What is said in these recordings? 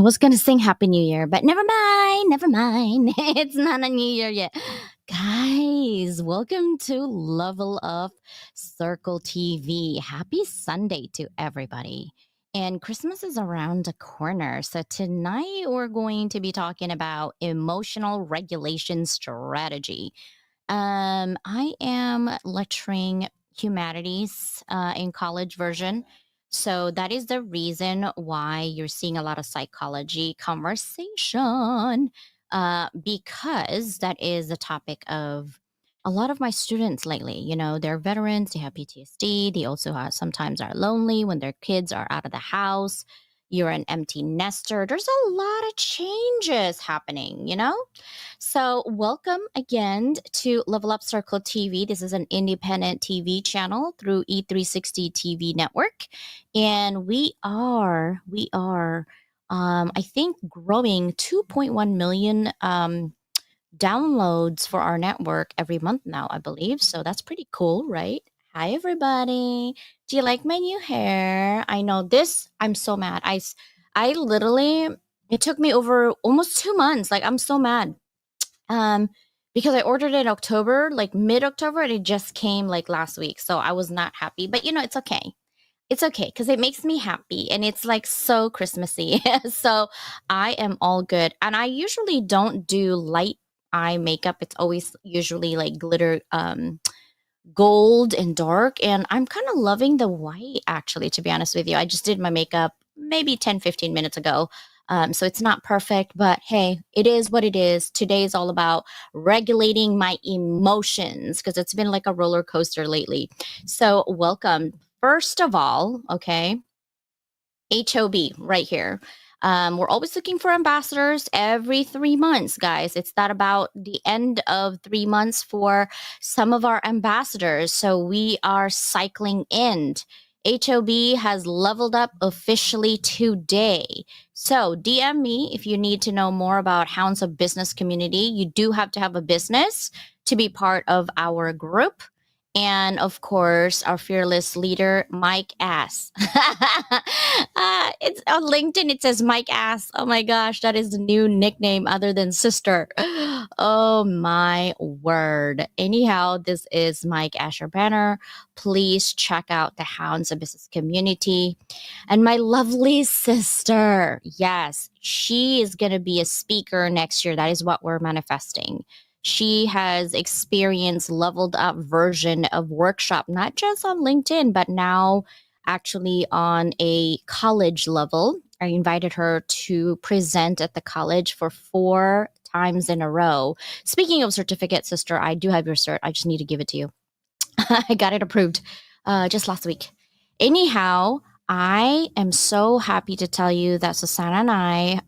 was going to sing Happy New Year, but never mind, never mind. It's not a new year yet. Guys, welcome to Level Up Circle TV. Happy Sunday to everybody. And Christmas is around the corner. So tonight we're going to be talking about emotional regulation strategy. I am lecturing humanities in college version. So that is the reason why you're seeing a lot of psychology conversation, because that is the topic of a lot of my students lately. They're veterans, they have PTSD, they also sometimes are lonely when their kids are out of the house. You're an empty nester. There's a lot of changes happening. So, welcome again to Level Up Circle TV. This is an independent TV channel through E360 TV network, and we are, I think, growing 2.1 million downloads for our network every month now, I believe. So that's pretty cool, right? Hi, everybody. Do you like my new hair? I know this. I'm so mad. I literally, it took me over almost 2 months. Like, I'm so mad. Um, because I ordered it in October, like mid-October, and it just came like last week. So I was not happy, but it's okay. It's okay because it makes me happy and it's like so Christmassy. So I am all good. And I usually don't do light eye makeup. It's always usually like glitter, gold and dark. And I'm kind of loving the white, actually, to be honest with you. I just did my makeup maybe 10, 15 minutes ago. So it's not perfect, but hey, it is what it is. Today is all about regulating my emotions because it's been like a roller coaster lately. So, welcome. First of all, okay, HOB right here. We're always looking for ambassadors every 3 months, guys. It's that about the end of 3 months for some of our ambassadors. So we are cycling in. HOB has leveled up officially today. So DM me if you need to know more about Hounds of Business community. You do have to have a business to be part of our group. And of course, our fearless leader, Mike Ass. It's on LinkedIn. It says Mike Ass. Oh my gosh, that is the new nickname other than sister. Oh my word. Anyhow, this is Mike Asher Banner. Please check out the Hounds of Business community. And my lovely sister, yes, she is going to be a speaker next year. That is what we're manifesting. She has experienced leveled up version of workshop, not just on LinkedIn, but now actually on a college level. I invited her to present at the college for 4 times in a row. Speaking of certificate, sister, I do have your cert. I just need to give it to you. I got it approved just last week. Anyhow, I am so happy to tell you that Susannah and I,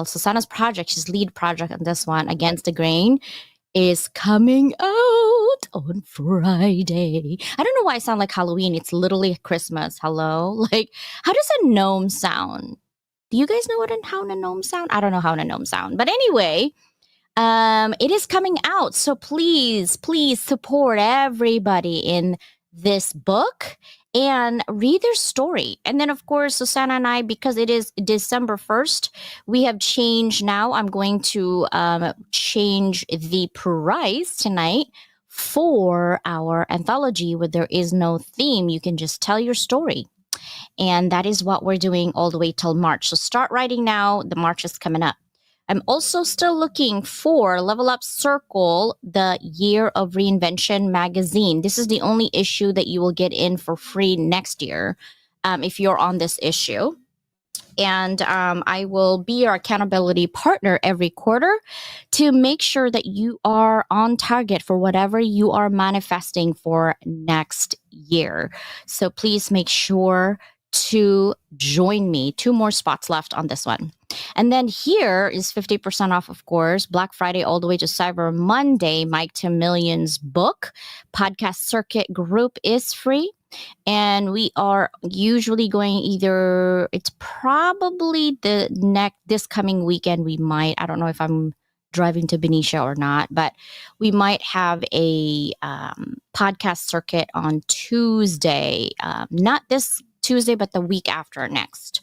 Susannah's project, she's lead project on this one, Against the Grain, is coming out on Friday. I don't know why I sound like Halloween. It's literally Christmas. Hello? Like, how does a gnome sound? Do you guys know how a gnome sound? I don't know how a gnome sound. But anyway, it is coming out. So please support everybody in this book and read their story. And then, of course, Susannah and I, because it is December 1st, we have changed now. I'm going to change the price tonight for our anthology where there is no theme. You can just tell your story. And that is what we're doing all the way till March. So start writing now. The March is coming up. I'm also still looking for Level Up Circle, the Year of Reinvention magazine. This is the only issue that you will get in for free next year if you're on this issue. And I will be your accountability partner every quarter to make sure that you are on target for whatever you are manifesting for next year. So please make sure to join me. 2 more spots left on this one. And then here is 50% off, of course, Black Friday all the way to Cyber Monday. Mike to Millions book. Podcast Circuit group is free. And we are usually going it's probably this coming weekend. I don't know if I'm driving to Benicia or not, but we might have a podcast circuit on Tuesday. Not this Tuesday, but the week after next.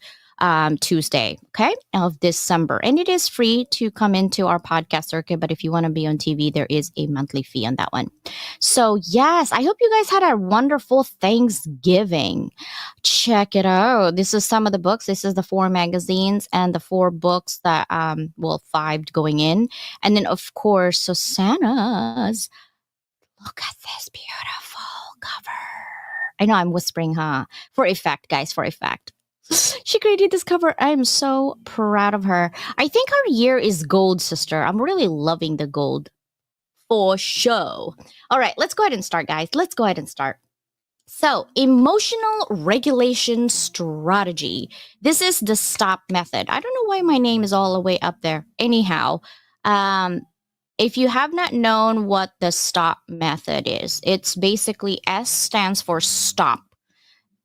Tuesday, okay, of December. And it is free to come into our podcast circuit. But if you want to be on TV, there is a monthly fee on that one. So, yes, I hope you guys had a wonderful Thanksgiving. Check it out. This is some of the books. This is the 4 magazines and the 4 books that, well, 5 going in. And then, of course, Susannah's. Look at this beautiful cover. I know I'm whispering, huh? For effect, guys, for effect. She created this cover. I'm so proud of her. I think her year is gold, sister. I'm really loving the gold for show. All right, let's go ahead and start, guys. Let's go ahead and start. So, emotional regulation strategy. This is the STOP method. I don't know why my name is all the way up there. Anyhow, um, if you have not known what the STOP method is, it's basically S stands for stop.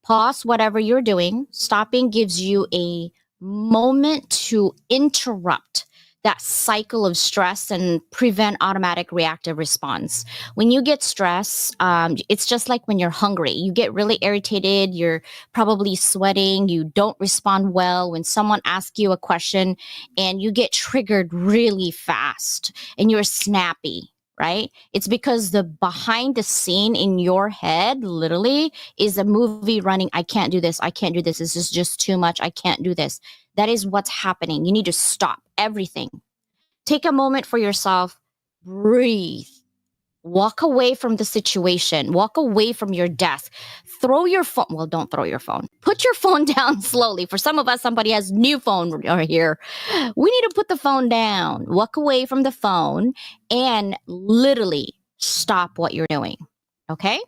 Pause whatever you're doing. Stopping gives you a moment to interrupt that cycle of stress and prevent automatic reactive response. When you get stressed, it's just like when you're hungry. You get really irritated. You're probably sweating. You don't respond well when someone asks you a question, and you get triggered really fast and you're snappy. Right? It's because the behind the scene in your head literally is a movie running. I can't do this. I can't do this. This is just too much. I can't do this. That is what's happening. You need to stop everything. Take a moment for yourself. Breathe. Walk away from the situation. Walk away from your desk. Throw your phone. Well, don't throw your phone. Put your phone down slowly. For some of us, somebody has new phone right here. We need to put the phone down. Walk away from the phone and literally stop what you're doing. Okay?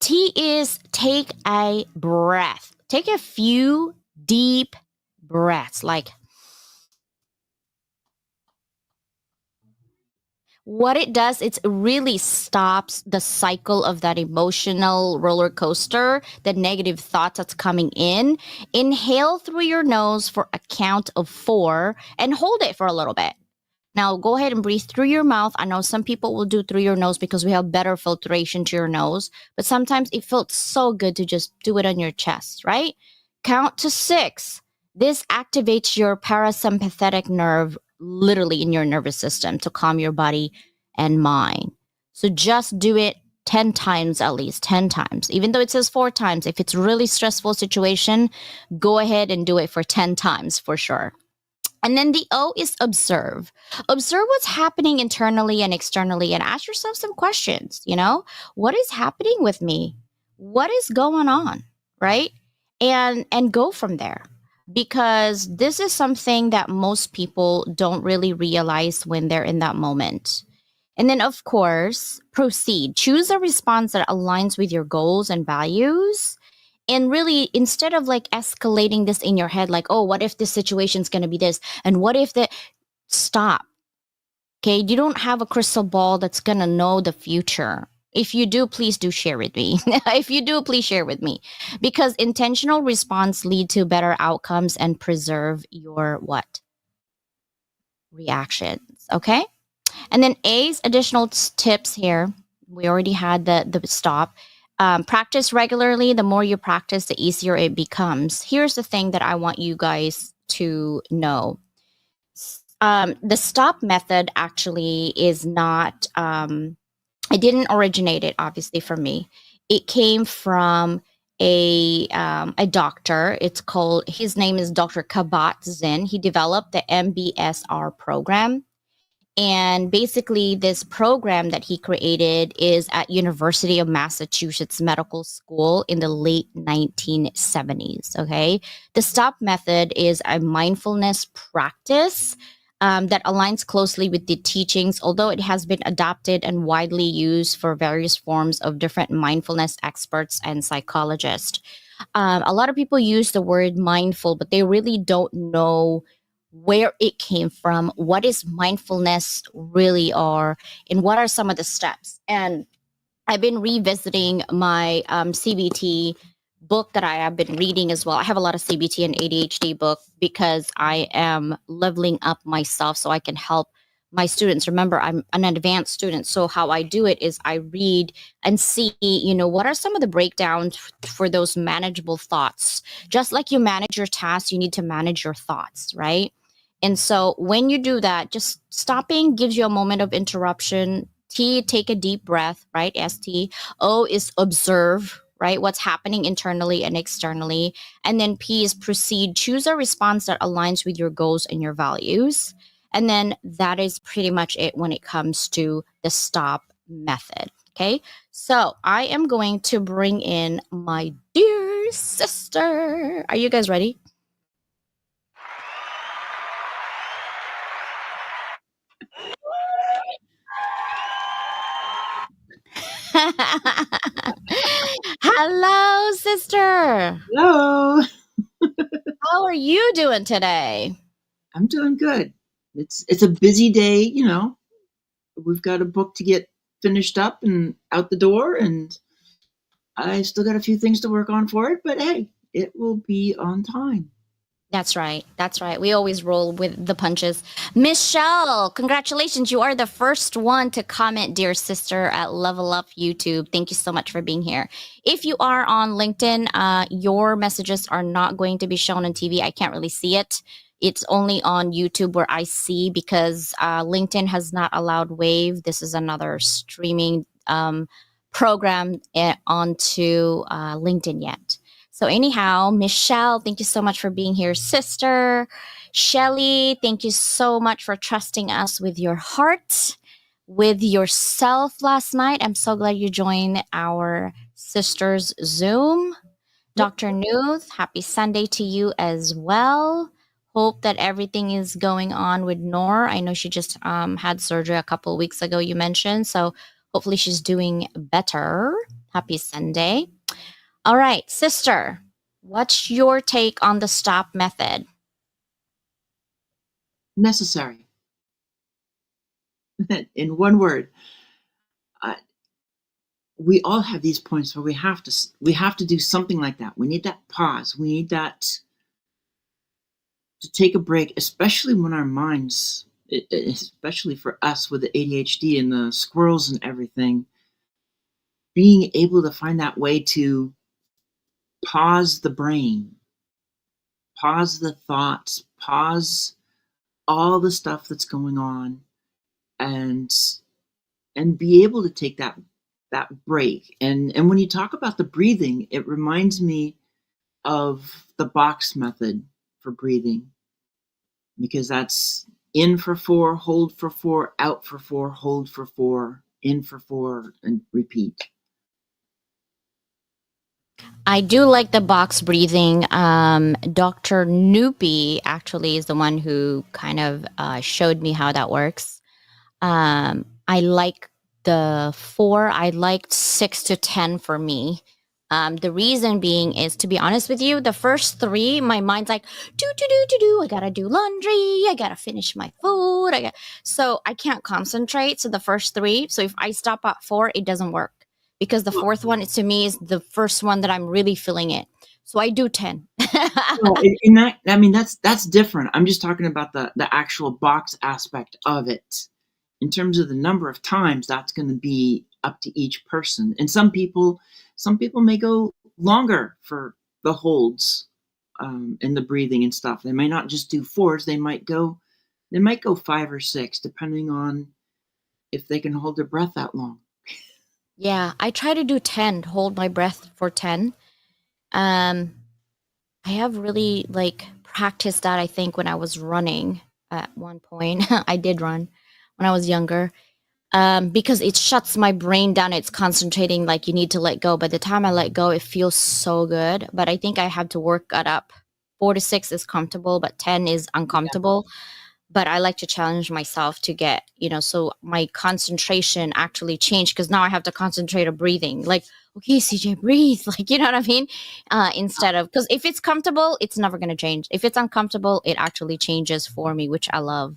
T is take a breath. Take a few deep breaths. Like, what it does, it really stops the cycle of that emotional roller coaster, the negative thoughts that's coming in. Inhale through your nose for a count of 4 and hold it for a little bit. Now go ahead and breathe through your mouth. I know some people will do through your nose because we have better filtration to your nose, but sometimes it feels so good to just do it on your chest, right? Count to 6. This activates your parasympathetic nerve literally in your nervous system to calm your body and mind. So just do it 10 times, at least 10 times. Even though it says 4 times, if it's really stressful situation, go ahead and do it for 10 times for sure. And then the O is observe. Observe what's happening internally and externally and ask yourself some questions, what is happening with me? What is going on, right? And go from there. Because this is something that most people don't really realize when they're in that moment. And then, of course, proceed. Choose a response that aligns with your goals and values. And really, instead of like escalating this in your head, like, oh, what if this situation's going to be this? And what if that? Stop. Okay. You don't have a crystal ball that's going to know the future. If you do, please do share with me. If you do, please share with me. Because intentional response lead to better outcomes and preserve your what? Reactions. Okay. And then A's additional tips here. We already had the stop. Practice regularly. The more you practice, the easier it becomes. Here's the thing that I want you guys to know. The stop method actually is not, I didn't originate it, obviously, from me. It came from a doctor. His name is Dr. Kabat-Zinn. He developed the MBSR program. And basically, this program that he created is at University of Massachusetts Medical School in the late 1970s. Okay, the STOP method is a mindfulness practice that aligns closely with the teachings, although it has been adopted and widely used for various forms of different mindfulness experts and psychologists. A lot of people use the word mindful, but they really don't know where it came from, what is mindfulness really are, and what are some of the steps. And I've been revisiting my CBT book that I have been reading as well. I have a lot of CBT and ADHD book because I am leveling up myself so I can help my students. Remember, I'm an advanced student. So how I do it is I read and see, what are some of the breakdowns for those manageable thoughts. Just like you manage your tasks, you need to manage your thoughts, right? And so when you do that, just stopping gives you a moment of interruption. T, take a deep breath, right? ST. O is observe, right? What's happening internally and externally. And then P is proceed. Choose a response that aligns with your goals and your values. And then that is pretty much it when it comes to the stop method. Okay. So I am going to bring in my dear sister. Are you guys ready? Hello, sister. Hello. How are you doing today? I'm doing good. It's a busy day, We've got a book to get finished up and out the door, and I still got a few things to work on for it, but hey, it will be on time. That's right. That's right. We always roll with the punches. Michelle, congratulations. You are the first one to comment, dear sister, at Level Up YouTube. Thank you so much for being here. If you are on LinkedIn, your messages are not going to be shown on TV. I can't really see it. It's only on YouTube where I see because LinkedIn has not allowed Wave. This is another streaming program onto LinkedIn yet. So anyhow, Michelle, thank you so much for being here, sister. Shelly, thank you so much for trusting us with your heart, with yourself last night. I'm so glad you joined our sisters Zoom. Yep. Dr. Nuth, happy Sunday to you as well. Hope that everything is going on with Nor. I know she just had surgery a couple of weeks ago, you mentioned. So hopefully she's doing better. Happy Sunday. All right, sister, what's your take on the stop method? Necessary. In one word, uh, we all have these points where we have to do something like that. We need that pause. We need that to take a break, especially when our minds, especially for us with the ADHD and the squirrels and everything, being able to find that way to pause the brain, pause the thoughts, pause all the stuff that's going on, and be able to take that break. And when you talk about the breathing, it reminds me of the box method for breathing, because that's in for 4, hold for 4, out for 4, hold for 4, in for 4, and repeat. I do like the box breathing. Dr. Noopy actually is the one who kind of showed me how that works. I like the 4. I liked 6 to 10 for me. The reason being is, to be honest with you, the first 3, my mind's like, do. I gotta do laundry. I gotta finish my food. So I can't concentrate. So the first 3. So if I stop at 4, it doesn't work because the Well, fourth one, to me, is the first one that I'm really feeling it. So I do 10. well, in that, I mean, that's different. I'm just talking about the actual box aspect of it. In terms of the number of times, that's going to be up to each person. And some people may go longer for the holds, and the breathing and stuff. They may not just do 4s. They might go 5 or 6, depending on if they can hold their breath that long. Yeah, I try to do 10, hold my breath for 10. Um, I have really practiced that, I think, when I was running at one point. I did run when I was younger. Because it shuts my brain down. It's concentrating, like you need to let go. By the time I let go, it feels so good. But I think I have to work that up. 4 to 6 is comfortable, but 10 is uncomfortable. But I like to challenge myself to get, so my concentration actually changed because now I have to concentrate on breathing. Like, okay, CJ, breathe. Like, you know what I mean? Instead of, because if it's comfortable, it's never going to change. If it's uncomfortable, it actually changes for me, which I love.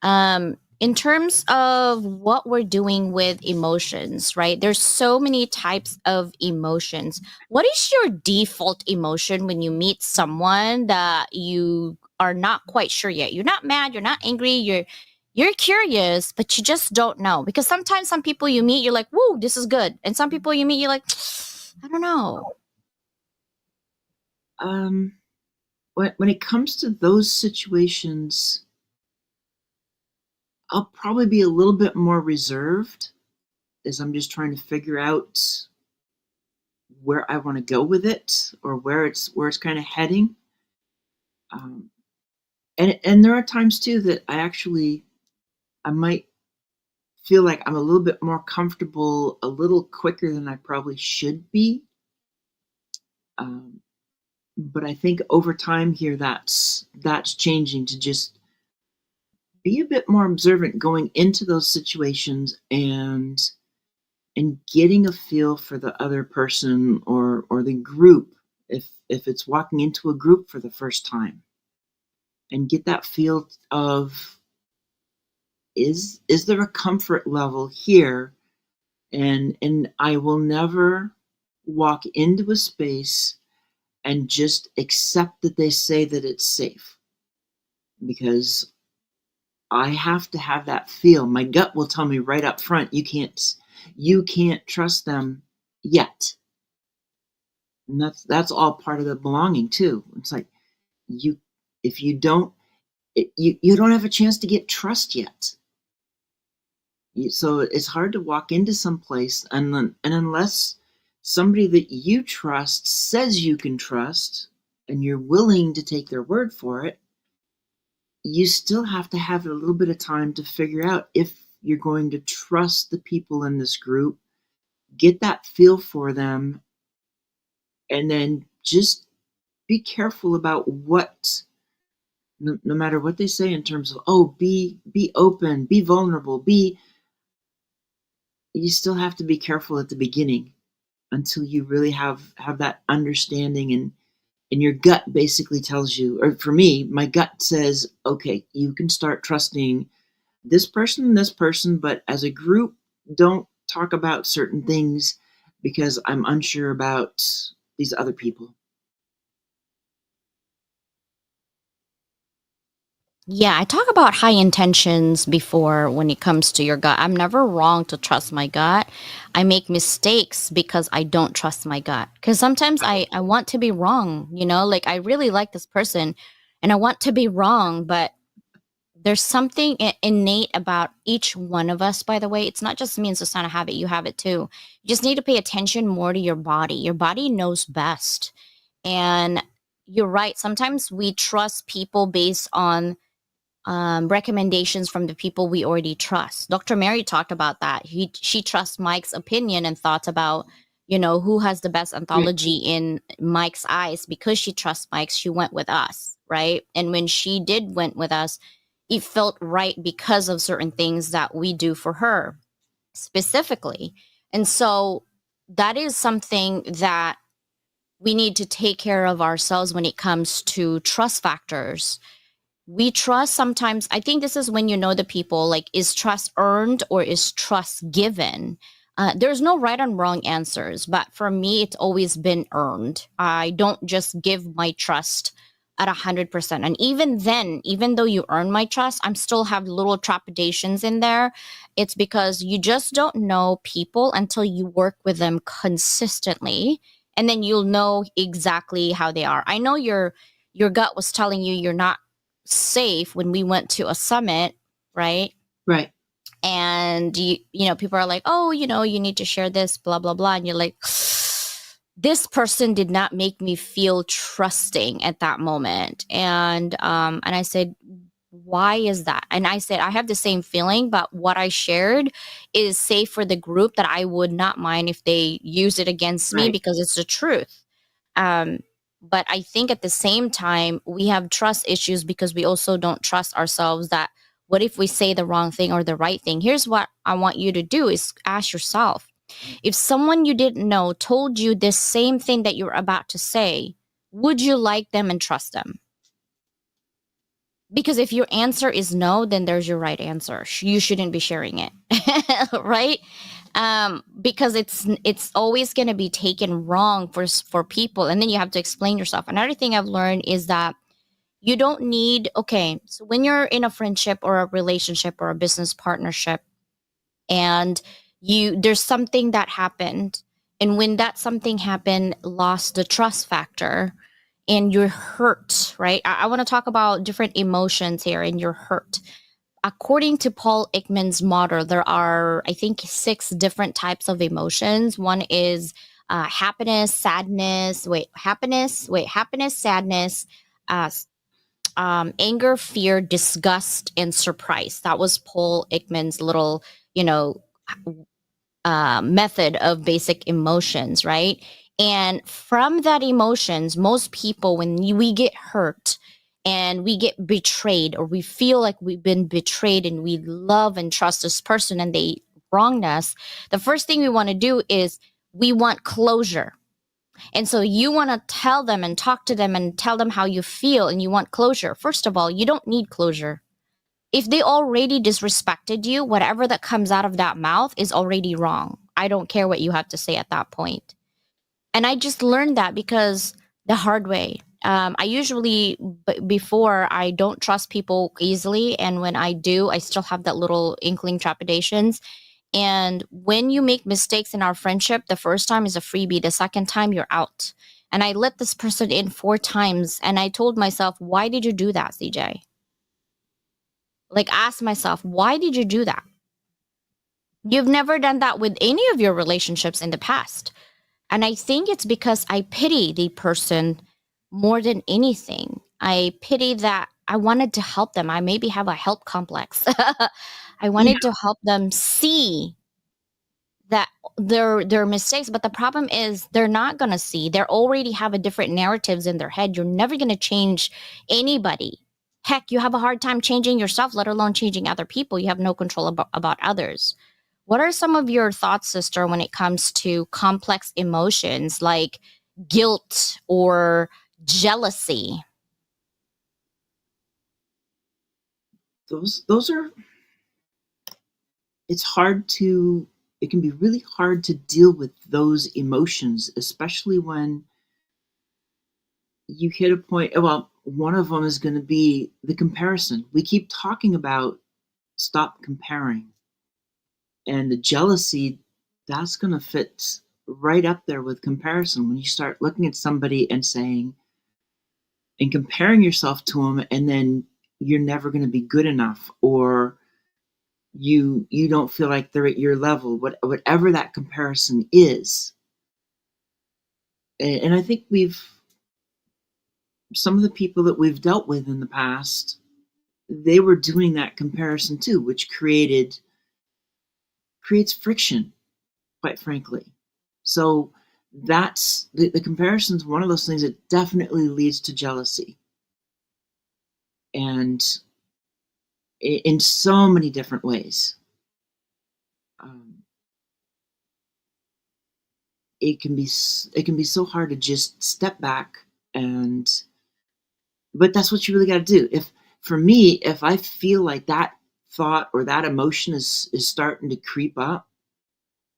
In terms of what we're doing with emotions, right? There's so many types of emotions. What is your default emotion when you meet someone that you are not quite sure yet? You're not mad, you're not angry, You're curious, but you just don't know. Because sometimes some people you meet, you're like, whoa, this is good. And some people you meet, you're like, I don't know. When it comes to those situations, I'll probably be a little bit more reserved as I'm just trying to figure out where I want to go with it or where it's kind of heading. Um, and there are times too that I might feel like I'm a little bit more comfortable a little quicker than I probably should be. Um, but I think over time here that's changing to just be a bit more observant going into those situations and getting a feel for the other person or the group if it's walking into a group for the first time and get that feel of is there a comfort level here and I will never walk into a space and just accept that they say that it's safe because I have to have that feel. My gut will tell me right up front, you can't trust them yet. And that's all part of the belonging too. It's like you if you don't you don't have a chance to get trust yet. So it's hard to walk into some place and unless somebody that you trust says you can trust and you're willing to take their word for it, you still have to have a little bit of time to figure out if you're going to trust the people in this group, get that feel for them, and then just be careful about what no matter what they say in terms of be open, be vulnerable, be you still have to be careful at the beginning until you really have that understanding and your gut basically tells you, or for me, my gut says, okay, you can start trusting this person, but as a group, don't talk about certain things because I'm unsure about these other people. Yeah, I talk about high intentions before when it comes to your gut. I'm never wrong to trust my gut. I make mistakes because I don't trust my gut. Because sometimes I want to be wrong, like I really like this person and I want to be wrong, but there's something innate about each one of us, by the way. It's not just me and Susannah have it, you have it too. You just need to pay attention more to your body. Your body knows best. And you're right. Sometimes we trust people based on recommendations from the people we already trust. Dr. Mary talked about that. She trusts Mike's opinion and thoughts about, who has the best Right, anthology in Mike's eyes. Because she trusts Mike's, she went with us, right? And when she did went with us, it felt right because of certain things that we do for her specifically. And so that is something that we need to take care of ourselves when it comes to trust factors. We trust sometimes. I think this is when you know the people, like, is trust earned or is trust given? There's no right and wrong answers, but for me it's always been earned. I don't just give my trust at 100%. And even then, even though you earn my trust, I'm still have little trepidations in there. It's because you just don't know people until you work with them consistently, and then you'll know exactly how they are. I know your gut was telling you you're not safe when we went to a summit, right? right, And people are like, oh, you need to share this, blah blah blah, and you're like, this person did not make me feel trusting at that moment. And I said, why is that? And I said, I have the same feeling, but what I shared is safe for the group, that I would not mind if they use it against me right, because it's the truth. um, but I think at the same time, we have trust issues because we also don't trust ourselves. That what if we say the wrong thing or the right thing? Here's what I want you to do is ask yourself, if someone you didn't know told you this same thing that you're about to say, would you like them and trust them? Because if your answer is no, then there's your right answer. You shouldn't be sharing it, right? Because it's always going to be taken wrong for people, and then you have to explain yourself. Another thing I've learned is that You don't need, okay, so when you're in a friendship or a relationship or a business partnership, and there's something that happened, and when that something happened, lost the trust factor, and you're hurt, right? I want to talk about different emotions here, and you're hurt. According to Paul Ekman's model, there are, I think, 6 different types of emotions. One is happiness, sadness, happiness, sadness, uh, anger, fear, disgust, and surprise. That was Paul Ekman's little, you know, method of basic emotions, right? And from that emotions, most people, when we get hurt and we get betrayed, or we feel like we've been betrayed and we love and trust this person and they wronged us, the first thing we want to do is we want closure. And so you want to tell them and talk to them and tell them how you feel, and you want closure. First of all, you don't need closure. If they already disrespected you, whatever that comes out of that mouth is already wrong. I don't care what you have to say at that point. And I just learned that because the hard way. I usually, before, I don't trust people easily. And when I do, I still have that little inkling trepidations. And when you make mistakes in our friendship, the first time is a freebie, the second time you're out. And I let this person in 4 times. And I told myself, why did you do that, CJ? Like, ask myself, why did you do that? You've never done that with any of your relationships in the past. And I think it's because I pity the person more than anything. I pity that I wanted to help them. I maybe have a help complex. I Yeah. wanted to help them see that their mistakes, but the problem is they're not going to see. They already have a different narratives in their head. You're never going to change anybody. Heck, you have a hard time changing yourself, let alone changing other people. You have no control about others. What are some of your thoughts, sister, when it comes to complex emotions like guilt or jealousy? Those are, it's hard to, it can be really hard to deal with those emotions, especially when you hit a point. Well, one of them is going to be the comparison. We keep talking about stop comparing, and the jealousy, that's going to fit right up there with comparison. When you start looking at somebody and saying, and comparing yourself to them, and then you're never going to be good enough, or you don't feel like they're at your level, whatever that comparison is. And I think we've, some of the people that we've dealt with in the past, they were doing that comparison too, which creates friction, quite frankly. So that's the comparison is one of those things that definitely leads to jealousy, and in so many different ways. Um, it can be so hard to just step back, and but that's what you really got to do. If, for me, if I feel like that thought or that emotion is starting to creep up,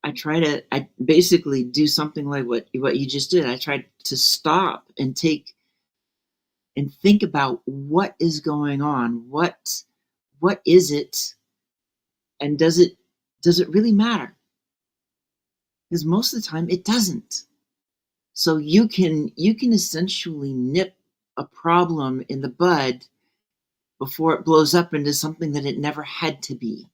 I basically do something like what you just did. I try to stop and take and think about what is going on. What is it, and does it really matter? Because most of the time it doesn't. So you can essentially nip a problem in the bud before it blows up into something that it never had to be.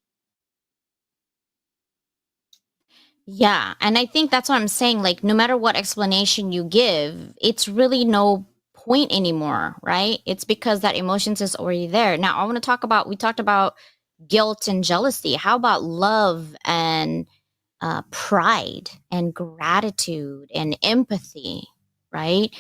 Yeah, and I think that's what I'm saying. Like, no matter what explanation you give, it's really no point anymore, right? It's because that emotions is already there. Now, I want to talk about, we talked about guilt and jealousy. How about love and pride and gratitude and empathy, right?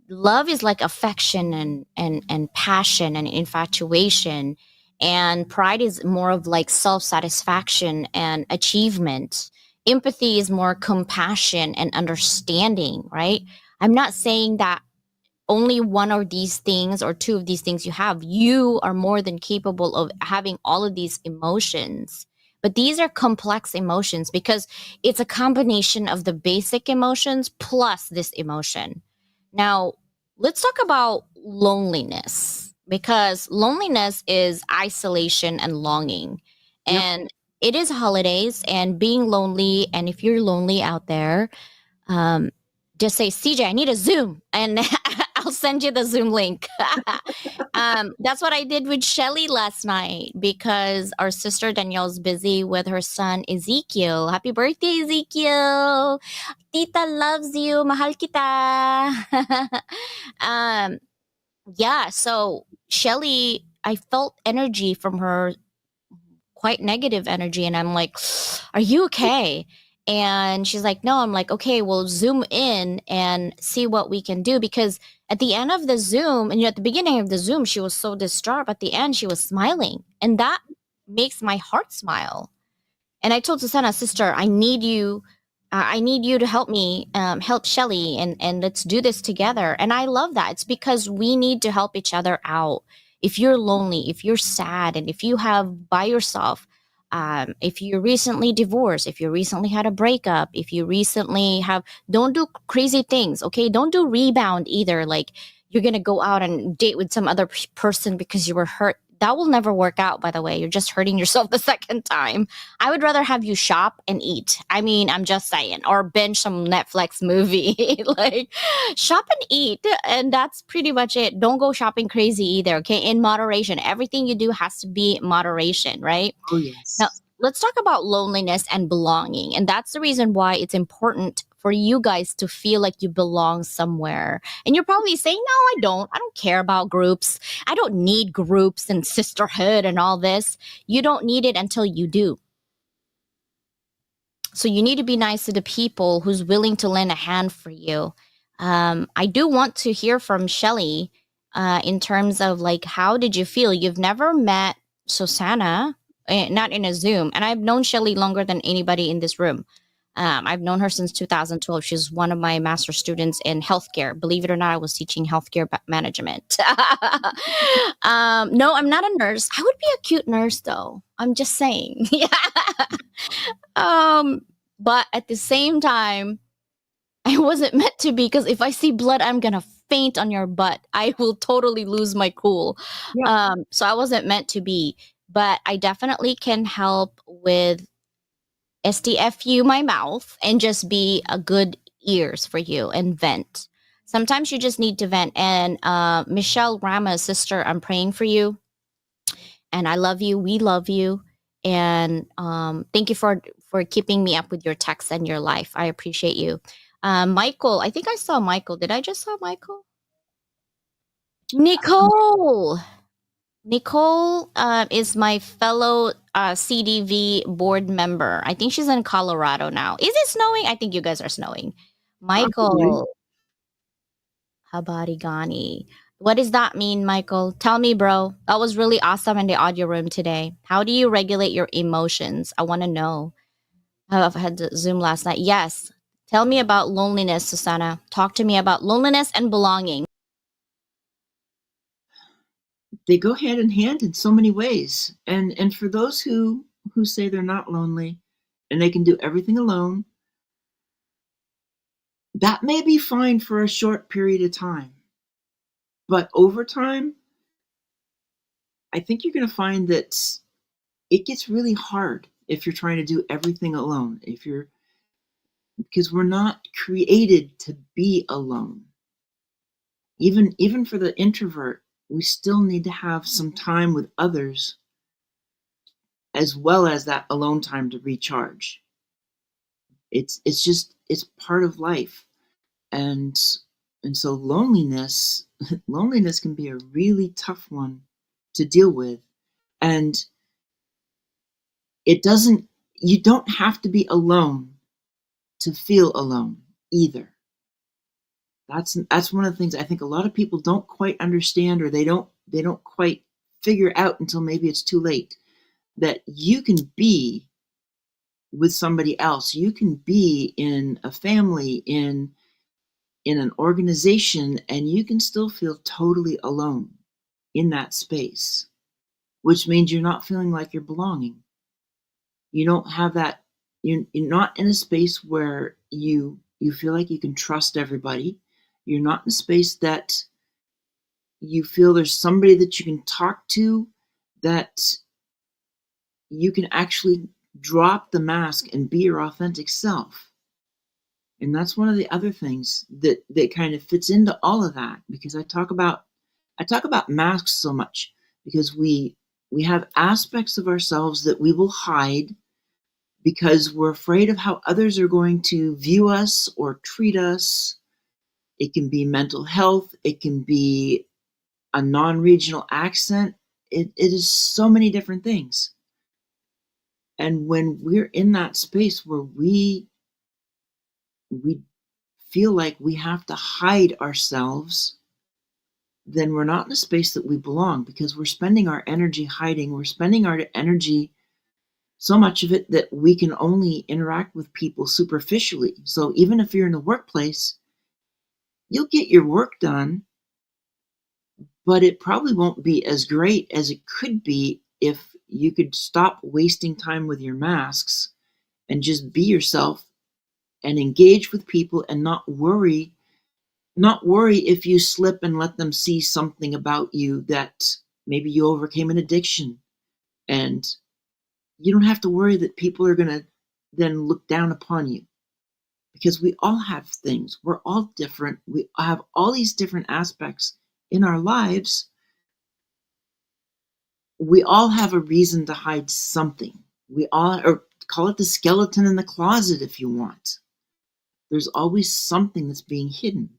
Love is like affection and passion and infatuation, and pride is more of like self-satisfaction and achievement. Empathy is more compassion and understanding, right? I'm not saying that only one of these things or two of these things you have. You are more than capable of having all of these emotions. But these are complex emotions because it's a combination of the basic emotions plus this emotion. Now, let's talk about loneliness. because loneliness is isolation and longing. Yep. And it is holidays and being lonely. And if you're lonely out there, um, just say, CJ, I need a Zoom, and I'll send you the Zoom link. That's what I did with Shelly last night because our sister Danielle's busy with her son Ezekiel. Happy birthday, Ezekiel! Tita loves you. Mahal kita. um, yeah, so Shelly, I felt energy from her, quite negative energy, and I'm like, are you okay? And she's like, no. I'm like, okay, we'll zoom in and see what we can do, because at the end of the Zoom, and at the beginning of the Zoom she was so distraught, but at the end she was smiling, and that makes my heart smile. And I told Susannah, sister, I need you to help me, help Shelly, and let's do this together. And I love that. It's because we need to help each other out. If you're lonely, if you're sad, and if you have by yourself, if you recently divorced, if you recently had a breakup, if you recently have, don't do crazy things, okay? Don't do rebound either. Like you're gonna go out and date with some other person because you were hurt. That will never work out, by the way. You're just hurting yourself the second time. I would rather have you shop and eat. I mean, I'm just saying, or binge some Netflix movie. Like, shop and eat. And that's pretty much it. Don't go shopping crazy either, okay? In moderation. Everything you do has to be moderation, right? Oh, Now, yes. let's talk about loneliness and belonging. And that's the reason why it's important for you guys to feel like you belong somewhere. And you're probably saying, no, I don't. I don't care about groups. I don't need groups and sisterhood and all this. You don't need it until you do. So you need to be nice to the people who's willing to lend a hand for you. I do want to hear from Shelly in terms of like, how did you feel? You've never met Susannah, not in a Zoom, and I've known Shelly longer than anybody in this room. I've known her since 2012. She's one of my master students in healthcare. Believe it or not, I was teaching healthcare management. No, I'm not a nurse. I would be a cute nurse, though. I'm just saying. Yeah. Um, but at the same time, I wasn't meant to be, because if I see blood, I'm gonna faint on your butt. I will totally lose my cool. Yep. So I wasn't meant to be, but I definitely can help with STFU my mouth and just be a good ears for you and vent. Sometimes you just need to vent. And Michelle Rama's sister, I'm praying for you, and I love you. We love you, and thank you for keeping me up with your texts and your life. I appreciate you. Michael, I think I saw Michael. Did I just saw Michael? Nicole. Nicole is my fellow CDV board member. I think she's in Colorado now. Is it snowing? I think you guys are snowing. Possibly. Michael Habarigani. What does that mean, Michael? Tell me, bro. That was really awesome in the audio room today. How do you regulate your emotions? I want to know. I've had to Zoom last night. Yes. Tell me about loneliness, Susannah. Talk to me about loneliness and belonging. They go hand in hand in so many ways. And for those who say they're not lonely and they can do everything alone, that may be fine for a short period of time. But over time, I think you're going to find that it gets really hard if you're trying to do everything alone. If you're Because we're not created to be alone. Even for the introvert, we still need to have some time with others as well as that alone time to recharge. It's part of life. And and so loneliness can be a really tough one to deal with. And it doesn't you don't have to be alone to feel alone either. That's one of the things I think a lot of people don't quite understand, or they don't quite figure out until maybe it's too late, that you can be with somebody else. You can be in a family, in an organization, and you can still feel totally alone in that space, which means you're not feeling like you're belonging. You don't have that. You're not in a space where you feel like you can trust everybody. You're not in a space that you feel there's somebody that you can talk to, that you can actually drop the mask and be your authentic self. And that's one of the other things that kind of fits into all of that, because I talk about masks so much because we have aspects of ourselves that we will hide because we're afraid of how others are going to view us or treat us. It can be mental health, it can be a non-regional accent. It is so many different things. And when we're in that space where we feel like we have to hide ourselves, then we're not in a space that we belong, because we're spending our energy hiding. We're spending our energy, so much of it, that we can only interact with people superficially. So even if you're in the workplace, you'll get your work done, but it probably won't be as great as it could be if you could stop wasting time with your masks and just be yourself and engage with people and not worry if you slip and let them see something about you, that maybe you overcame an addiction, and you don't have to worry that people are going to then look down upon you, because we all have things. We're all different. We have all these different aspects in our lives. We all have a reason to hide something. We all, or call it the skeleton in the closet if you want. There's always something that's being hidden.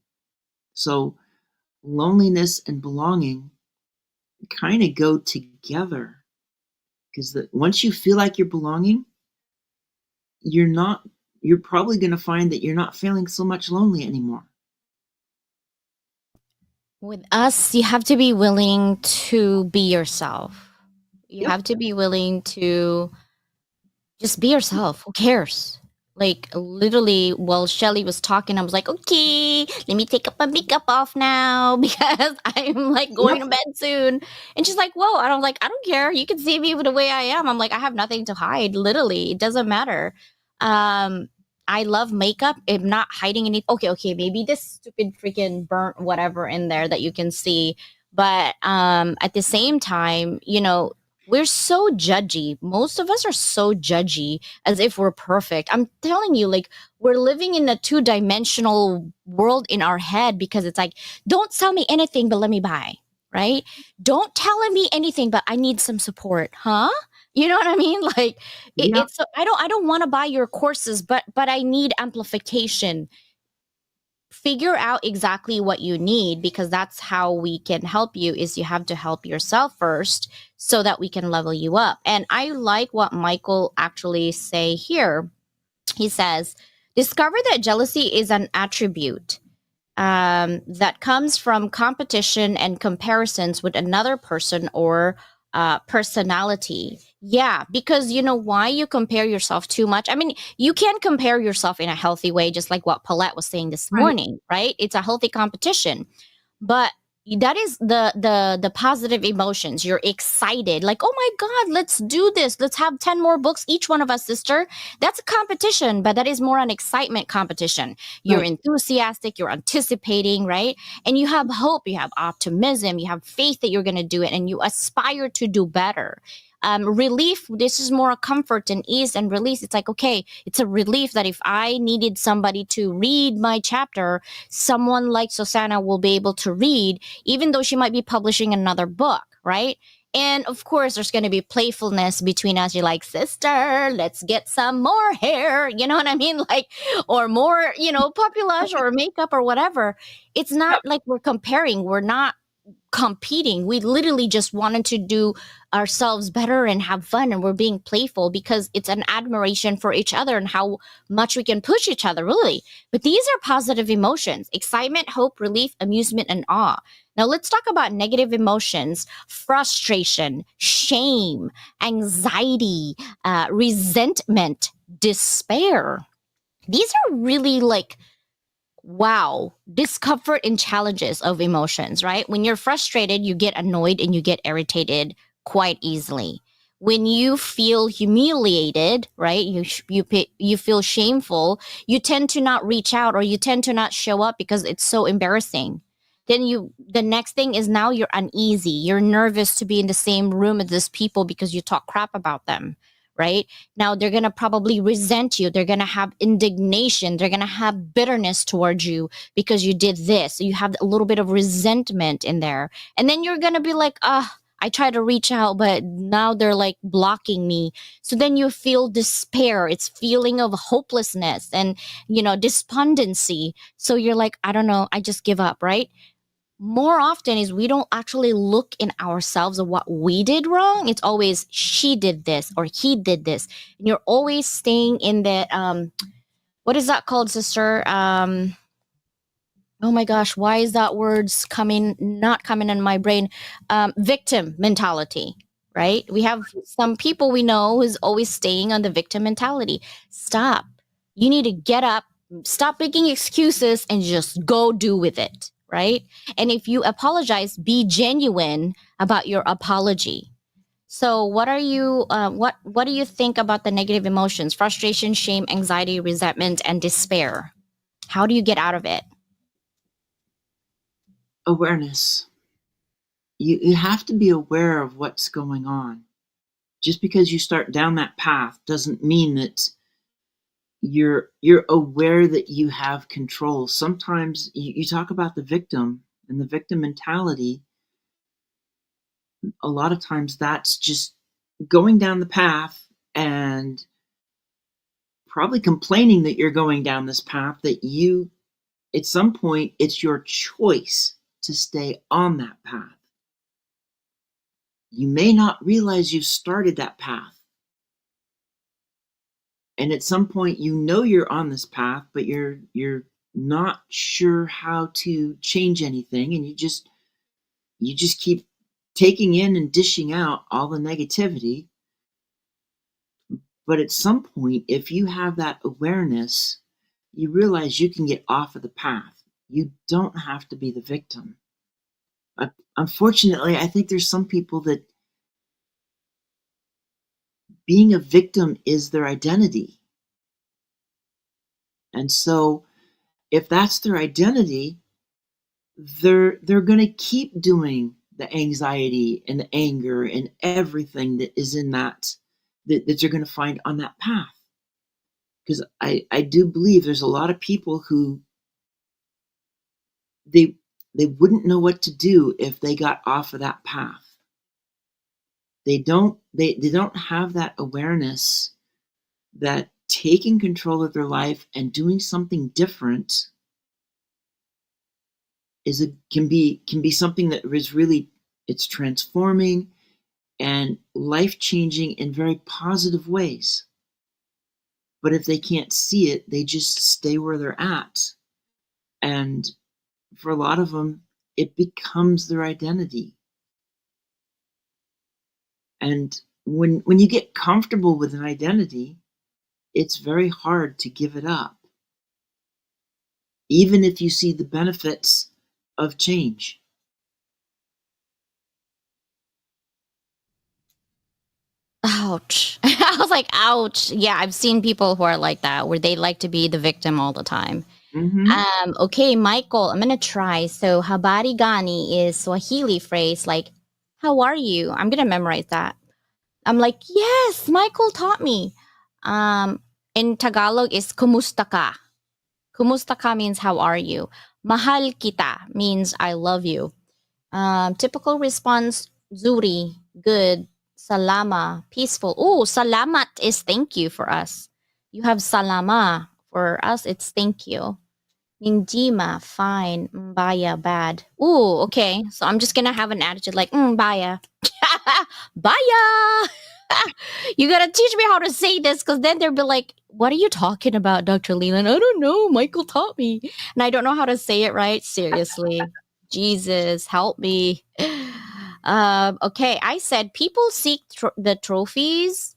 So loneliness and belonging kind of go together, because once you feel like you're belonging, you're not you're probably going to find that you're not feeling so much lonely anymore. With us, you have to be willing to be yourself. You Yep. have to be willing to just be yourself. Who cares? Like literally, while Shelly was talking, I was like, okay, let me take up my makeup off now because I'm like going Yep. to bed soon. And she's like, whoa. And I'm like, I don't care. You can see me the way I am. I'm like, I have nothing to hide. Literally, it doesn't matter. Um, I love makeup. I'm not hiding any. Okay, maybe this stupid freaking burnt whatever in there that you can see. But at the same time, we're so judgy. Most of us are so judgy as if we're perfect. I'm telling you, like, we're living in a two-dimensional world in our head because it's like, don't sell me anything, but let me buy, right? Don't tell me anything, but I need some support, huh? You know what I mean? Like, Yep. I don't want to buy your courses, but I need amplification. Figure out exactly what you need, because that's how we can help you. Is you have to help yourself first so that we can level you up. And I like what Michael actually say here. He says, discover that jealousy is an attribute that comes from competition and comparisons with another person or personality. Yeah, because you know why you compare yourself too much? I mean, you can compare yourself in a healthy way, just like what Paulette was saying this Right. morning, right? It's a healthy competition. But that is the positive emotions. You're excited, like, oh my god, let's do this, let's have 10 more books, each one of us, sister. That's a competition, but that is more an excitement competition. You're Right. enthusiastic, you're anticipating, right? And you have hope, you have optimism, you have faith that you're going to do it, and you aspire to do better. Relief, this is more a comfort and ease and release. It's like, okay, it's a relief that if I needed somebody to read my chapter, someone like Susannah will be able to read, even though she might be publishing another book, right? And of course, there's going to be playfulness between us. You're like, sister, let's get some more hair. You know what I mean? Like, or more, populage or makeup or whatever. It's not Yep. like we're comparing. We're not competing. We literally just wanted to do ourselves better and have fun, and we're being playful because it's an admiration for each other and how much we can push each other, really. But these are positive emotions: excitement, hope, relief, amusement, and awe. Now let's talk about negative emotions: frustration, shame, anxiety, resentment, despair. These are really like, wow, discomfort and challenges of emotions, right? When you're frustrated, you get annoyed and you get irritated quite easily. When you feel humiliated, right? You feel shameful, you tend to not reach out, or you tend to not show up because it's so embarrassing. then the next thing is now you're uneasy, you're nervous to be in the same room as these people because you talk crap about them, right? Now they're going to probably resent you, they're going to have indignation, they're going to have bitterness towards you because you did this. So you have a little bit of resentment in there, and then you're going to be like, I try to reach out, but now they're like blocking me. So then you feel despair. It's feeling of hopelessness and, despondency. So you're like, I don't know, I just give up, right? More often is we don't actually look in ourselves of what we did wrong. It's always she did this or he did this. And you're always staying in that, what is that called, sister? Oh my gosh, why is that word's not coming in my brain? Victim mentality, right? We have some people we know who's always staying on the victim mentality. Stop. You need to get up, stop making excuses, and just go do with it, right? And if you apologize, be genuine about your apology. So, what do you think about the negative emotions, frustration, shame, anxiety, resentment, and despair? How do you get out of it? Awareness. You have to be aware of what's going on. Just because you start down that path doesn't mean that you're aware that you have control. Sometimes you talk about the victim and the victim mentality. A lot of times that's just going down the path and probably complaining that you're going down this path, that you, at some point, it's your choice to stay on that path. You may not realize you've started that path. And at some point you know you're on this path, but you're not sure how to change anything, and you just keep taking in and dishing out all the negativity. But at some point, if you have that awareness, you realize you can get off of the path. You don't have to be the victim. But unfortunately, I think there's some people that being a victim is their identity. And so if that's their identity, they're going to keep doing the anxiety and the anger and everything that is in that you're going to find on that path. Because I do believe there's a lot of people who they wouldn't know what to do if they got off of that path. They don't have that awareness that taking control of their life and doing something different can be something that is really, it's transforming and life changing in very positive ways. But if they can't see it, they just stay where they're at. And for a lot of them, it becomes their identity. And when you get comfortable with an identity, it's very hard to give it up, even if you see the benefits of change. Ouch. I was like, ouch. Yeah, I've seen people who are like that, where they like to be the victim all the time. Mm-hmm. Okay, Michael, I'm gonna try. So habari gani is Swahili phrase like, how are you? I'm gonna memorize that. I'm like, yes, Michael taught me. Um, in Tagalog is kumusta ka. Kumusta ka means how are you. Mahal kita means I love you. Typical response, zuri, good. Salama, peaceful. Oh, salamat is thank you for us. You have salama. For us, it's thank you. Nindima, fine. Mbaya, bad. Ooh, okay. So I'm just gonna have an attitude like, baya. Baya. You gotta teach me how to say this, because then they'll be like, what are you talking about, Dr. Leland? I don't know. Michael taught me. And I don't know how to say it right. Seriously. Jesus, help me. Okay, I said people seek the trophies,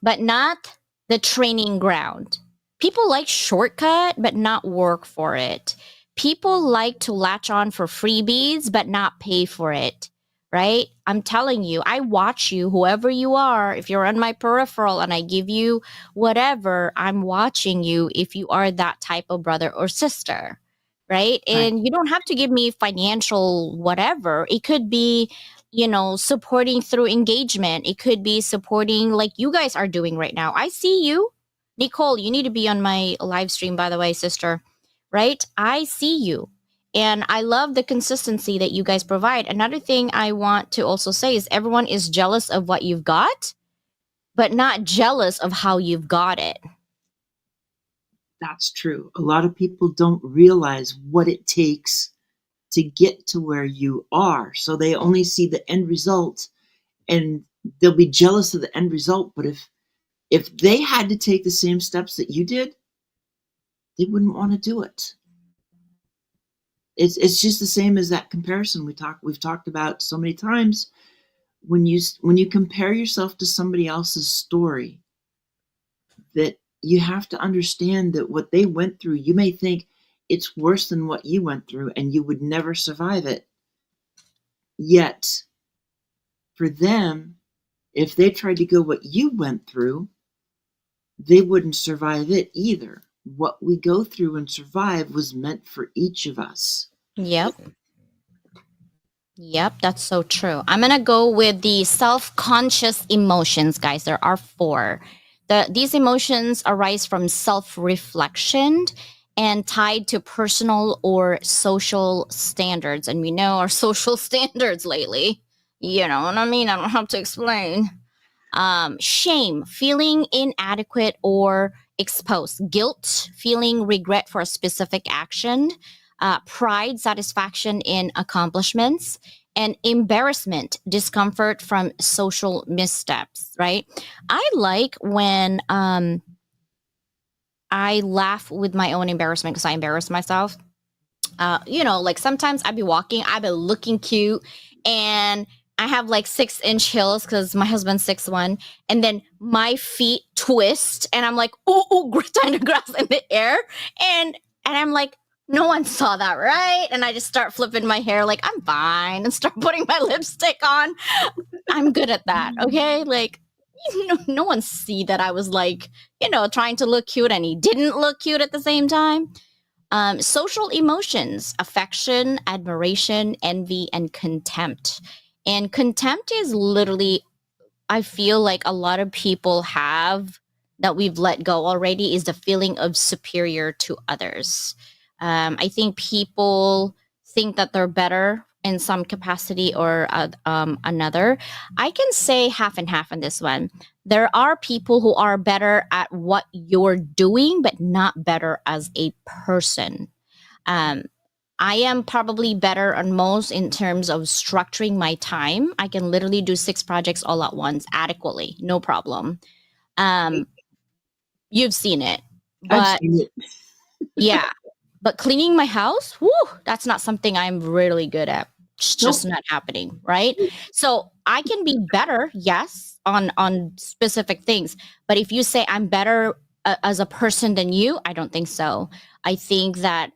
but not the training ground. People like shortcut, but not work for it. People like to latch on for freebies, but not pay for it. Right? I'm telling you, I watch you, whoever you are. If you're on my peripheral and I give you whatever, I'm watching you if you are that type of brother or sister. right? Right. And you don't have to give me financial whatever. It could be, supporting through engagement. It could be supporting like you guys are doing right now. I see you. Nicole, you need to be on my live stream, by the way, sister. Right? I see you. And I love the consistency that you guys provide. Another thing I want to also say is everyone is jealous of what you've got, but not jealous of how you've got it. That's true. A lot of people don't realize what it takes to get to where you are. So they only see the end result and they'll be jealous of the end result. But if they had to take the same steps that you did, they wouldn't want to do it. It's just the same as that comparison we've talked about so many times. When you compare yourself to somebody else's story, that you have to understand that what they went through, you may think it's worse than what you went through and you would never survive it. Yet, for them, if they tried to go what you went through, they wouldn't survive it either. What we go through and survive was meant for each of us. Yep. Yep, that's so true. I'm going to go with the self-conscious emotions, guys. There are four. These emotions arise from self-reflection and tied to personal or social standards. And we know our social standards lately. You know what I mean? I don't have to explain. Shame, feeling inadequate or exposed. Guilt, feeling regret for a specific action. Pride, satisfaction in accomplishments. And embarrassment, discomfort from social missteps, right? I like when I laugh with my own embarrassment because I embarrass myself. Like sometimes I'd be walking, I'd be looking cute, and I have like 6-inch heels because my husband's 6'1", and then my feet twist, and I'm like, ooh, trying to grasp in the air, and I'm like, no one saw that, right? And I just start flipping my hair like I'm fine, and start putting my lipstick on. I'm good at that, okay? Like, no one see that I was like, trying to look cute, and he didn't look cute at the same time. Social emotions, affection, admiration, envy, and contempt. And contempt is literally, I feel like a lot of people have that we've let go already is the feeling of superior to others. I think people think that they're better in some capacity or another. I can say half and half on this one. There are people who are better at what you're doing, but not better as a person. Um, I am probably better on most in terms of structuring my time. I can literally do 6 projects all at once adequately, no problem. Um, you've seen it, I've but seen it. yeah, but cleaning my house, whoo, that's not something I'm really good at. It's just Nope. not happening, right? So I can be better, yes, on specific things. But if you say I'm better as a person than you, I don't think so. I think that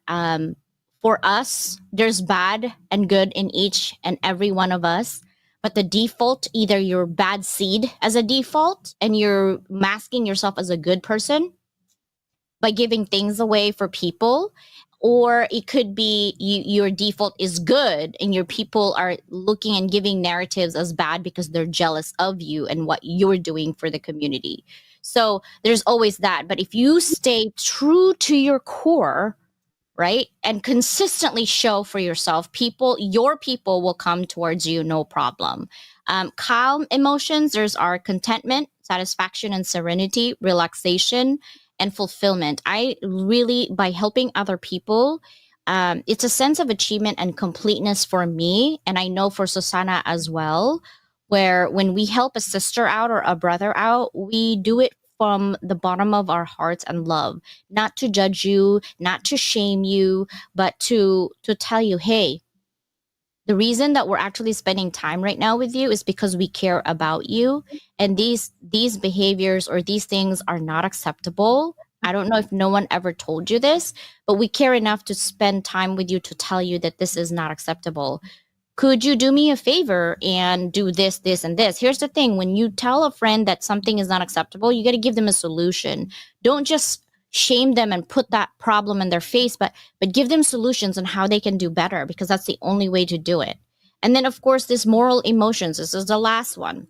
for us, there's bad and good in each and every one of us. But the default, either you're bad seed as a default and you're masking yourself as a good person by giving things away for people, or it could be your default is good and your people are looking and giving narratives as bad because they're jealous of you and what you're doing for the community. So there's always that. But if you stay true to your core, right, and consistently show for yourself, your people will come towards you, no problem. Calm emotions, there's our contentment, satisfaction and serenity, relaxation and fulfillment. I really, by helping other people, it's a sense of achievement and completeness for me, and I know for Susannah as well, where when we help a sister out or a brother out, we do it from the bottom of our hearts and love, not to judge you, not to shame you, but to tell you, hey, the reason that we're actually spending time right now with you is because we care about you, and these behaviors or these things are not acceptable. I don't know if no one ever told you this, but we care enough to spend time with you to tell you that this is not acceptable. Could you do me a favor and do this, this, and this? Here's the thing: when you tell a friend that something is not acceptable, you got to give them a solution. Don't just shame them and put that problem in their face, but give them solutions on how they can do better, because that's the only way to do it. And then, of course, this moral emotions. This is the last one.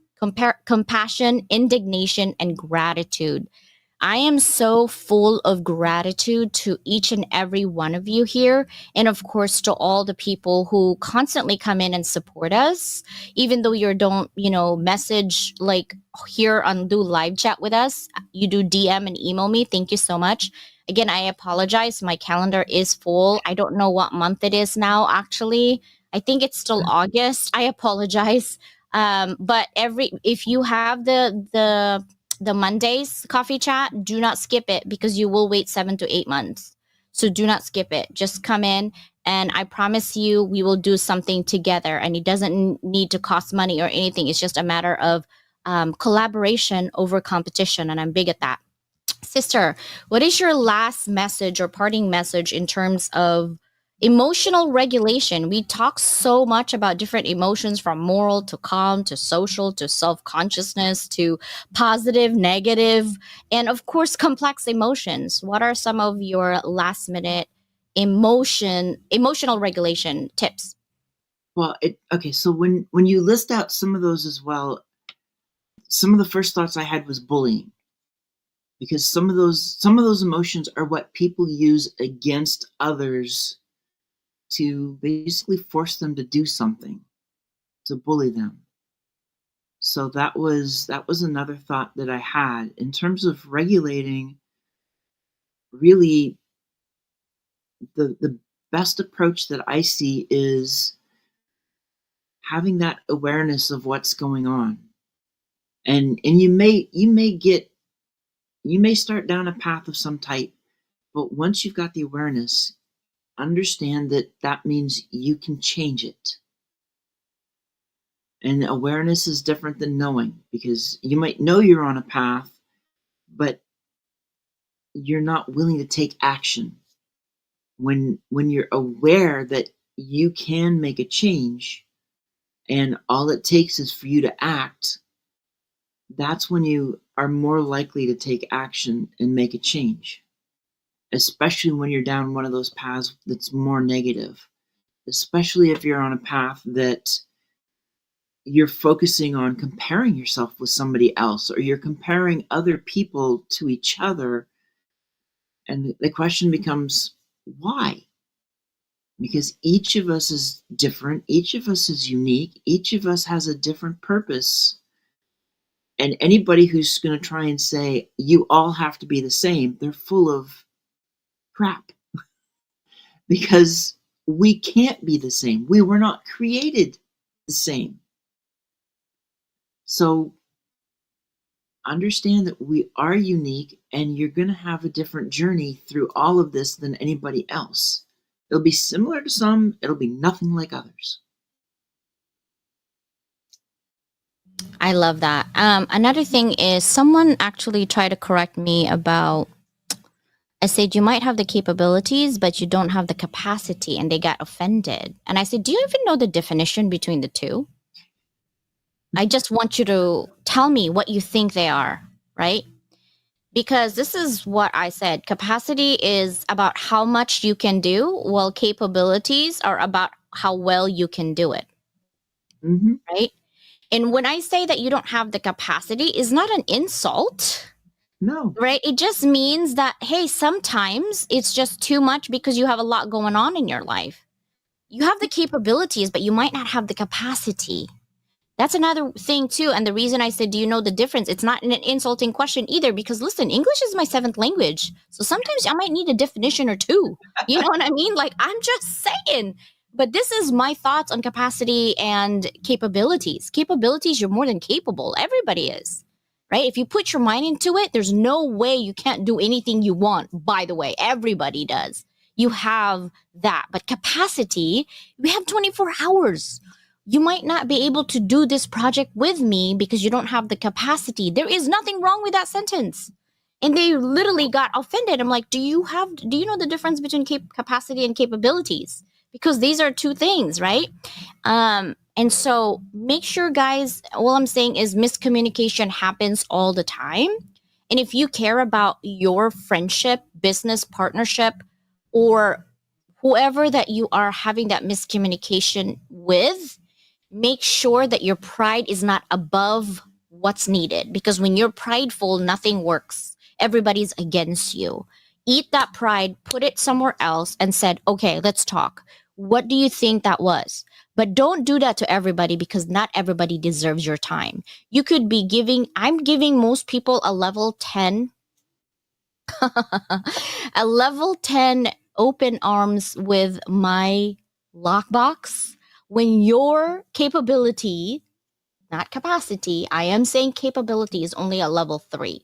Compassion, indignation, and gratitude. I am so full of gratitude to each and every one of you here. And of course, to all the people who constantly come in and support us, even though you don't, message like here on do live chat with us, you do DM and email me. Thank you so much. Again, I apologize. My calendar is full. I don't know what month it is now, actually. I think it's still August. I apologize. But if you have the Mondays coffee chat, do not skip it, because you will wait 7 to 8 months. So do not skip it. Just come in, and I promise you we will do something together. And it doesn't need to cost money or anything. It's just a matter of collaboration over competition. And I'm big at that. Sister, what is your last message or parting message in terms of emotional regulation? We talk so much about different emotions, from moral to calm to social to self-consciousness to positive, negative, and of course complex emotions. What are some of your last minute emotional regulation tips? Well, okay. So when you list out some of those as well, some of the first thoughts I had was bullying, because some of those emotions are what people use against others to basically force them to do something, to bully them. So that was another thought that I had in terms of regulating. Really, the best approach that I see is having that awareness of what's going on. And you may start down a path of some type, but once you've got the awareness, understand that that means you can change it. And awareness is different than knowing, because you might know you're on a path, but you're not willing to take action. When you're aware that you can make a change and all it takes is for you to act, that's when you are more likely to take action and make a change, especially when you're down one of those paths that's more negative, especially if you're on a path that you're focusing on comparing yourself with somebody else, or you're comparing other people to each other. And the question becomes, why? Because each of us is different, each of us is unique, each of us has a different purpose. And anybody who's going to try and say you all have to be the same, they're full of crap. Because we can't be the same. We were not created the same. So understand that we are unique, and you're going to have a different journey through all of this than anybody else. It'll be similar to some, it'll be nothing like others. I love that. Another thing is, someone actually tried to correct me about, I said, you might have the capabilities, but you don't have the capacity, and they got offended. And I said, do you even know the definition between the two? I just want you to tell me what you think they are, right? Because this is what I said. Capacity is about how much you can do, while capabilities are about how well you can do it, Mm-hmm. right? And when I say that you don't have the capacity, is not an insult, No. right? It just means that, hey, sometimes it's just too much because you have a lot going on in your life. You have the capabilities, but you might not have the capacity. That's another thing too. And the reason I said, do you know the difference? It's not an insulting question either, because listen, English is my seventh language. So sometimes I might need a definition or two. You know what I mean? Like, I'm just saying. But this is my thoughts on capacity and capabilities. Capabilities, you're more than capable. Everybody is, right? If you put your mind into it, there's no way you can't do anything you want. By the way, everybody does. You have that. But capacity, we have 24 hours. You might not be able to do this project with me because you don't have the capacity. There is nothing wrong with that sentence. And they literally got offended. I'm like, do you know the difference between capacity and capabilities? Because these are two things, right? And so make sure, guys, all I'm saying is miscommunication happens all the time. And if you care about your friendship, business partnership, or whoever that you are having that miscommunication with, make sure that your pride is not above what's needed. Because when you're prideful, nothing works. Everybody's against you. Eat that pride, put it somewhere else, and said, okay, let's talk. What do you think that was? But don't do that to everybody, because not everybody deserves your time. You could be giving, I'm giving most people a level 10, a level 10 open arms with my lockbox, when your capability, not capacity, I am saying capability, is only a level 3.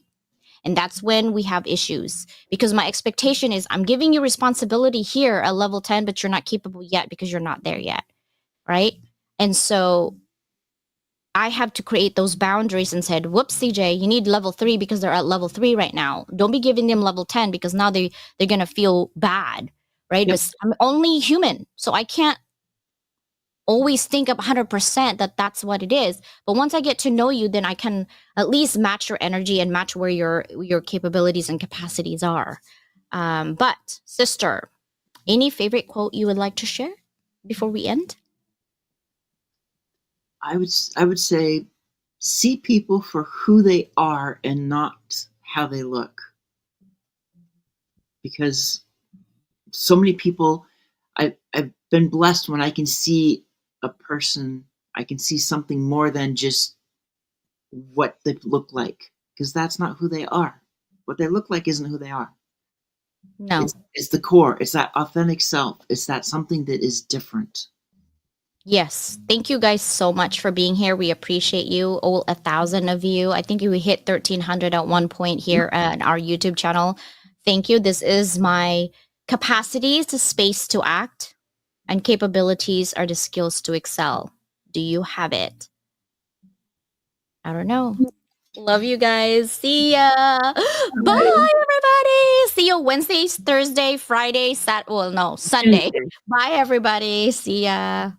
And that's when we have issues, because my expectation is I'm giving you responsibility here at level 10, but you're not capable yet because you're not there yet. Right. And so I have to create those boundaries and said, whoops, CJ, you need level 3 because they're at level 3 right now. Don't be giving them level 10, because now they're going to feel bad. Right. Yep. But I'm only human. So I can't always think of 100% that that's what it is. But once I get to know you, then I can at least match your energy and match where your capabilities and capacities are. But sister, any favorite quote you would like to share before we end? I would say, see people for who they are and not how they look, because so many people, I've been blessed when I can see a person, I can see something more than just what they look like, because that's not who they are. What they look like isn't who they are. No. It's the core. It's that authentic self. It's that something that is different. Yes. Thank you guys so much for being here. We appreciate you. All 1,000 of you. I think we hit 1,300 at one point here on our YouTube channel. Thank you. This is my capacities, the space to act, and capabilities are the skills to excel. Do you have it? I don't know. Love you guys. See ya. Right. Bye, everybody. See you Wednesdays, Thursday, Friday, Well, no, Sunday. Tuesday. Bye, everybody. See ya.